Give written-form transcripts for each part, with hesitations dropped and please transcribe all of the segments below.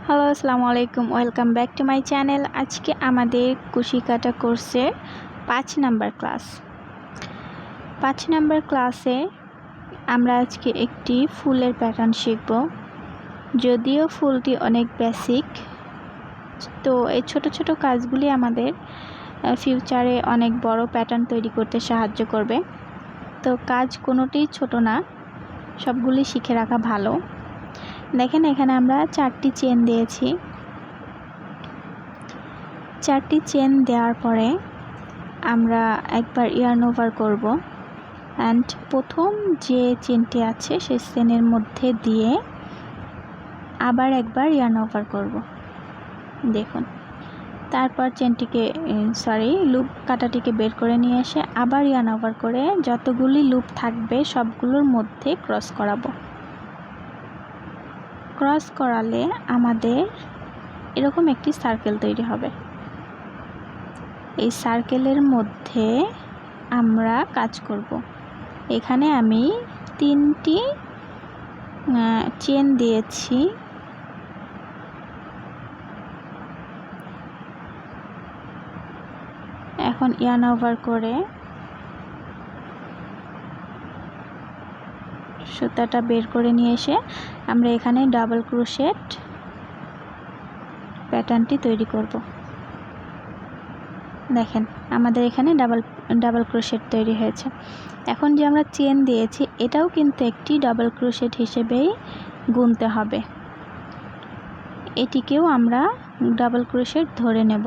Hello, আসসালামু আলাইকুম। Welcome back to my channel. আজকে আমাদের কুশি কাটা কোর্সের 5 নাম্বার ক্লাস। 5 নাম্বার ক্লাসে আমরা আজকে একটি ফুলের প্যাটার্ন শিখব। যদিও ফুলটি অনেক বেসিক, তো এই ছোট ছোট কাজগুলি আমাদের ফিউচারে অনেক বড় প্যাটার্ন তৈরি করতে সাহায্য করবে। তো কাজ কোনোটিই ছোট না, সবগুলি শিখে রাখা ভালো। দেখেন, এখানে আমরা 4টি চেন দিয়েছি। 4টি চেন দেওয়ার পরে আমরা একবার ইয়ার্ন ওভার করব অ্যান্ড প্রথম যে চেনটি আছে সেই চেনের মধ্যে দিয়ে আবার একবার ইয়ার্ন ওভার করব। দেখুন, তারপর লুপ কাটাটিকে বের করে নিয়ে এসে আবার ইয়ার্ন ওভার করে যতগুলি লুপ থাকবে সবগুলোর মধ্যে ক্রস করাবো। ক্রস করালে আমাদের এরকম একটি সার্কেল তৈরি হবে। এই সার্কেলের মধ্যে আমরা কাজ করব। এখানে আমি 3টি চেন দিয়েছি। এখন ইয়ার্ন ওভার করে সুতাটা বের করে নিয়ে এসে আমরা এখানে ডাবল ক্রোশেট প্যাটার্নটি তৈরি করব। দেখেন, আমাদের এখানে ডাবল ক্রোশেট তৈরি হয়েছে। এখন যে আমরা চেন দিয়েছি এটাও কিন্তু একটি ডাবল ক্রোশেট হিসেবেই গুনতে হবে। এটিকেও আমরা ডাবল ক্রোশেট ধরে নেব।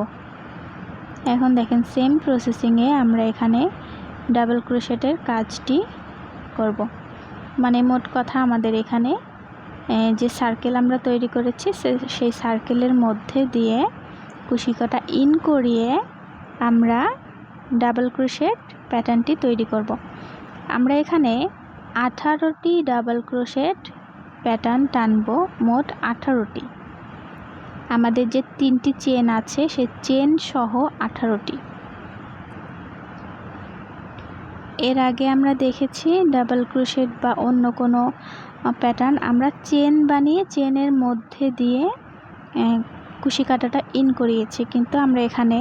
এখন দেখেন, সেম প্রসেসিংয়ে আমরা এখানে ডাবল ক্রোশেটের কাজটি করব। মানে মোট কথা আমাদের এখানে যে সার্কেল আমরা তৈরি করেছি সেই সার্কেলের মধ্যে দিয়ে কুশি কাটা ইন করিয়ে আমরা ডাবল ক্রোশেট প্যাটার্নটি তৈরি করব। আমরা এখানে 18টি ডাবল ক্রোশেট প্যাটার্ন টানব, মোট 18টি। আমাদের যে 3টি চেন আছে সেই চেন সহ 18টি। এর আগে আমরা দেখেছি ডাবল ক্রোশেট বা অন্য কোনো প্যাটার্ন আমরা চেন বানিয়ে চেনের মধ্যে দিয়ে কুশি কাটাটা ইন করিয়েছি, কিন্তু আমরা এখানে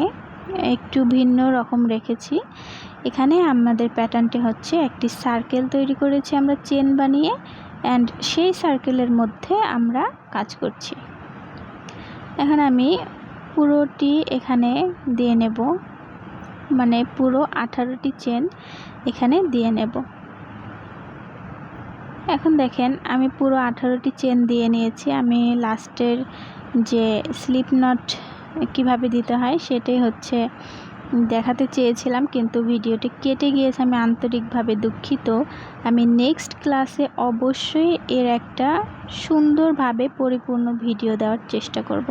একটু ভিন্ন রকম রেখেছি। এখানে আমাদের প্যাটার্নটি হচ্ছে একটি সার্কেল তৈরি করেছি আমরা চেন বানিয়ে, অ্যান্ড সেই সার্কেলের মধ্যে আমরা কাজ করছি। এখন আমি পুরোটি এখানে দিয়ে নেব, মানে পুরো 18টি চেন এখানে দিয়ে নেব। এখন দেখেন, আমি পুরো 18টি চেন দিয়ে নিয়েছি। আমি লাস্টের যে স্লিপ নট কিভাবে দিতে হয় সেটাই দেখাতে চেয়েছিলাম, কিন্তু ভিডিওটি কেটে গিয়েছে। আমি আন্তরিকভাবে দুঃখিত। আমি নেক্সট ক্লাসে অবশ্যই এর একটা সুন্দরভাবে পরিপূর্ণ ভিডিও দেওয়ার চেষ্টা করব।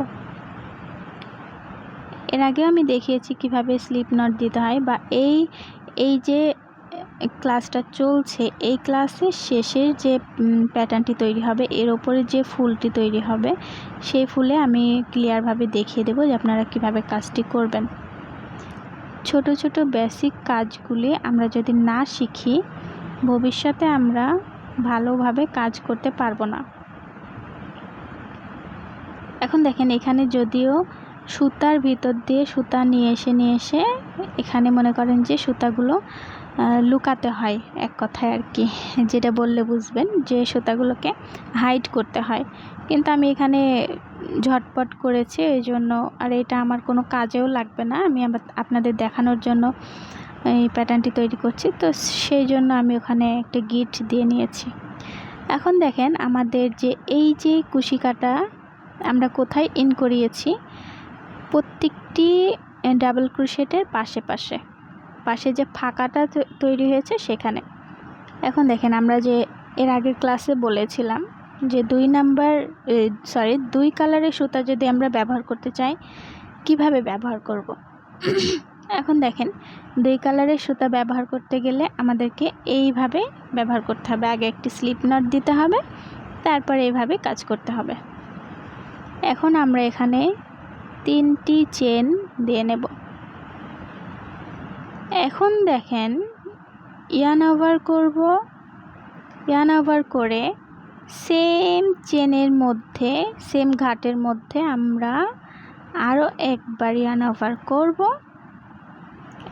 এর আগেও আমি দেখিয়েছি কিভাবে স্লিপ নট দিতে হয়, বা এই যে ক্লাসটা চলছে এই ক্লাসের শেষের যে প্যাটার্নটি তৈরি হবে, এর ওপরে যে ফুলটি তৈরি হবে সেই ফুলে আমি ক্লিয়ারভাবে দেখিয়ে দেবো যে আপনারা কিভাবে কাজটি করবেন। ছোট ছোট বেসিক কাজগুলি আমরা যদি না শিখি ভবিষ্যতে আমরা ভালোভাবে কাজ করতে পারবো না। এখন দেখেন, এখানে যদিও সুতার ভিতর দিয়ে সুতা নিয়ে এসে এখানে মনে করেন যে সুতাগুলো লুকাতে হয়, এক কথায় আর কি, যেটা বললে বুঝবেন, যে সুতাগুলোকে হাইড করতে হয়। কিন্তু আমি এখানে ঝটপট করেছি, এই জন্য, আর এটা আমার কোনো কাজেও লাগবে না। আমি আপনাদের দেখানোর জন্য এই প্যাটার্নটি তৈরি করছি, তো সেই জন্য আমি ওখানে একটা গিট দিয়ে নিয়েছি। এখন দেখেন, আমাদের এই যে কুশি কাটা আমরা কোথায় ইন করিয়েছি, প্রত্যেকটি ডাবল ক্রোশেটের পাশে যে ফাঁকাটা তৈরি হয়েছে সেখানে। এখন দেখেন, আমরা যে এর আগের ক্লাসে বলেছিলাম যে 2 কালারের সুতা যদি আমরা ব্যবহার করতে চাই কিভাবে ব্যবহার করব। এখন দেখেন, 2 কালারের সুতা ব্যবহার করতে গেলে আমাদেরকে এইভাবে ব্যবহার করতে হবে। আগে একটি স্লিপ নট দিতে হবে, তারপর এইভাবে কাজ করতে হবে। এখন আমরা এখানে 3টি চেন দিয়ে নেব। এখন দেখেন, ইয়ার্ন ওভার করব। ইয়ার্ন ওভার করে সেম চেনের মধ্যে, সেম ঘাটের মধ্যে আমরা আরও একবার ইয়ার্ন ওভার করব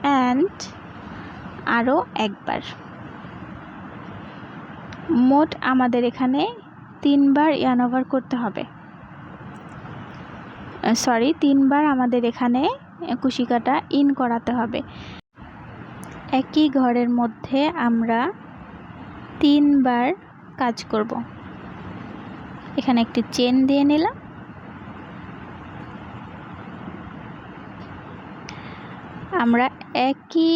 অ্যান্ড আরও একবার। মোট আমাদের এখানে 3 বার ইয়ার্ন ওভার করতে হবে, 3 বার আমাদের এখানে কুশি কাটা ইন করাতে হবে। একই ঘরের মধ্যে আমরা 3 বার কাজ করব। এখানে একটি চেন দিয়ে নিলাম, আমরা একই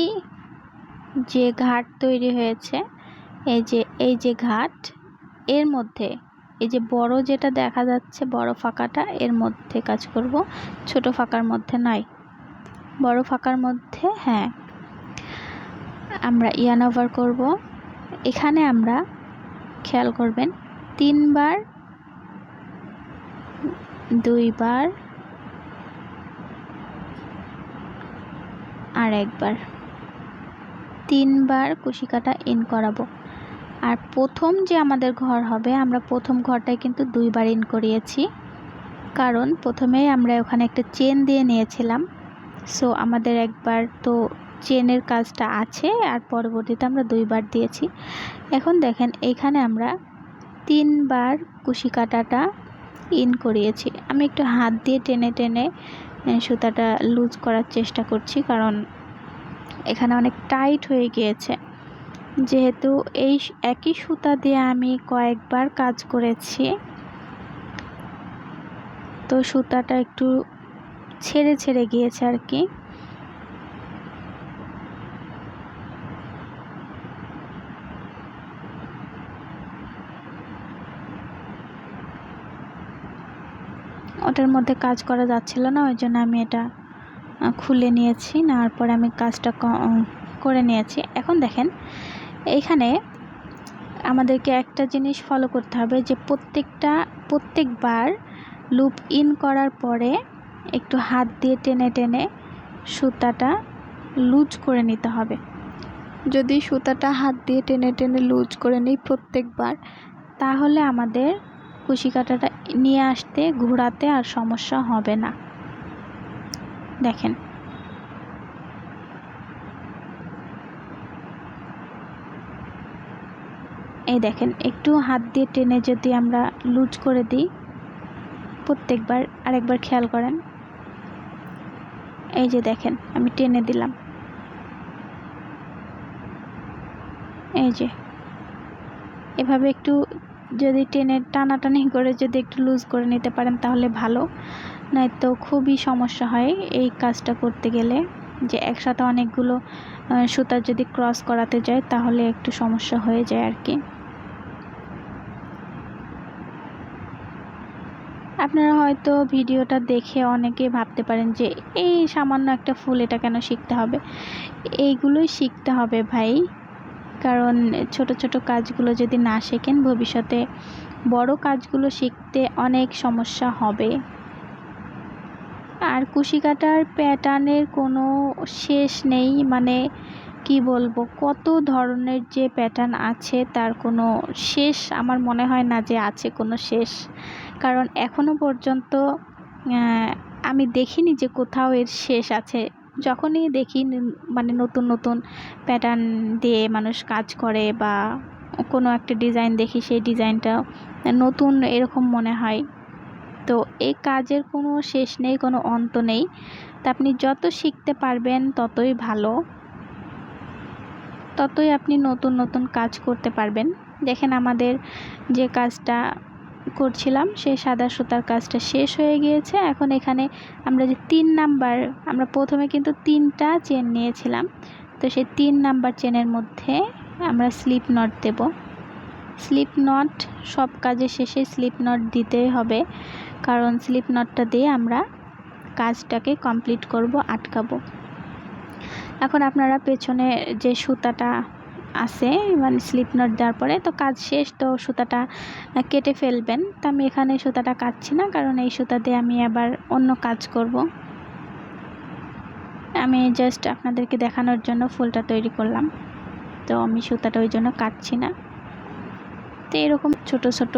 যে ঘাট তৈরি হয়েছে, এই যে ঘাট, এর মধ্যে এই যে বড় যেটা দেখা যাচ্ছে বড় ফাঁকাটা, এর মধ্যে কাজ করব, ছোট ফাঁকার মধ্যে নয়, বড় ফাঁকার মধ্যে। হ্যাঁ, আমরা ইয়ার্ন ওভার করব। এখানে আমরা খেয়াল করবেন 3 বার, 2 বার আর একবার, 3 বার কুশি কাটা ইন করাবো। আর প্রথম যে আমাদের ঘর হবে, আমরা প্রথম ঘরটায় কিন্তু 2 বার ইন করিয়েছি, কারণ প্রথমেই আমরা ওখানে একটা চেন দিয়ে নিয়েছিলাম। সো আমাদের একবার তো চেনের কাজটা আছে, আর পরবর্তীতে আমরা 2 বার দিয়েছি। এখন দেখেন এইখানে আমরা 3 বার কুশি কাটাটা ইন করিয়েছি। আমি একটু হাত দিয়ে টেনে টেনে সুতাটা লুজ করার চেষ্টা করছি, কারণ এখানে অনেক টাইট হয়ে গিয়েছে। যেহেতু এই একই সুতা দিয়ে আমি কয়েকবার কাজ করেছি, তো সুতাটা একটু ছেড়ে ছেড়ে গিয়েছে আর কি। ওটার মধ্যে কাজ করা যাচ্ছিল না, ওই জন্য আমি এটা খুলে নিয়েছি, নেওয়ার পরে আমি কাজটা করে নিয়েছি। এখন দেখেন এইখানে আমাদেরকে একটা জিনিস ফলো করতে হবে, যে প্রত্যেকবার লুপ ইন করার পরে একটু হাত দিয়ে টেনে টেনে সুতাটা লুজ করে নিতে হবে। যদি সুতাটা হাত দিয়ে টেনে টেনে লুজ করে নিই প্রত্যেকবার, তাহলে আমাদের কুশি কাটাটা নিয়ে আসতে, ঘোরাতে আর সমস্যা হবে না। দেখেন এই দেখেন, একটু হাত দিয়ে টেনে যদি আমরা লুজ করে দিই প্রত্যেকবার, আরেকবার খেয়াল করেন, এই যে দেখেন আমি টেনে দিলাম, এই যে এভাবে একটু যদি টেনে টানাটানি করে যদি একটু লুজ করে নিতে পারেন তাহলে ভালো, নয়তো খুবই সমস্যা হয় এই কাজটা করতে গেলে, যে একসাথে অনেকগুলো সুতা যদি ক্রস করাতে যায় তাহলে একটু সমস্যা হয়ে যায় আর কি। আপনারা হয়তো ভিডিওটা দেখে অনেকেই ভাবতে পারেন যে এই সামান্য একটা ফুল, এটা কেন শিখতে হবে? এইগুলোই শিখতে হবে ভাই, কারণ ছোট ছোট কাজগুলো যদি না শেখেন ভবিষ্যতে বড় কাজগুলো শিখতে অনেক সমস্যা হবে। আর কুশি কাটার প্যাটার্নের কোনো শেষ নেই, মানে কি বলবো, কত ধরনের যে প্যাটার্ন আছে তার কোনো শেষ আমার মনে হয় না যে আছে কোনো শেষ, কারণ এখনো পর্যন্ত আমি দেখিনি যে কোথাও এর শেষ আছে। যখনই দেখি মানে নতুন নতুন প্যাটার্ন দিয়ে মানুষ কাজ করে বা কোনো একটা ডিজাইন দেখি, সেই ডিজাইনটা নতুন এরকম মনে হয়। তো এই কাজের কোনো শেষ নেই, কোনো অন্ত নেই। তা আপনি যত শিখতে পারবেন ততই ভালো, ততই আপনি নতুন নতুন কাজ করতে পারবেন। দেখেন আমাদের যে কাজটা করছিলাম সেই সাদা সুতার কাজটা শেষ হয়ে গিয়েছে। এখন এখানে আমরা যে 3 নাম্বার, আমরা প্রথমে কিন্তু 3টা চেন নিয়েছিলাম, তো সেই 3 নাম্বার চেনের মধ্যে আমরা slip not Dev. Slip not সব কাজের শেষে স্লিপ নট দিতেই হবে, কারণ স্লিপ নটটা দিয়ে আমরা কাজটাকে কমপ্লিট করব, আটকাবো। এখন আপনারা পেছনে যে সুতাটা আছে মানে স্লিপ নট দেওয়ার পরে তো কাজ শেষ, তো সুতাটা কেটে ফেলবেন। তো আমি এখানে সুতাটা কাটছি না, কারণ এই সুতা দিয়ে আমি আবার অন্য কাজ করব। আমি জাস্ট আপনাদেরকে দেখানোর জন্য ফুলটা তৈরি করলাম, তো আমি সুতাটা ওই জন্য কাটছি না। তো এরকম ছোট ছোট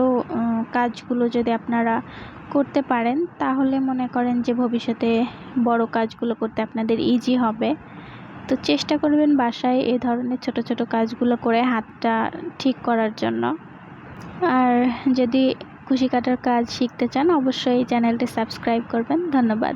কাজগুলো যদি আপনারা করতে পারেন তাহলে মনে করেন যে ভবিষ্যতে বড় কাজগুলো করতে আপনাদের ইজি হবে। তো চেষ্টা করবেন বাসায় এই ধরনের ছোট ছোট কাজগুলো করে হাতটা ঠিক করার জন্য। আর যদি কুশি কাটার কাজ শিখতে চান অবশ্যই চ্যানেলটি সাবস্ক্রাইব করবেন। ধন্যবাদ।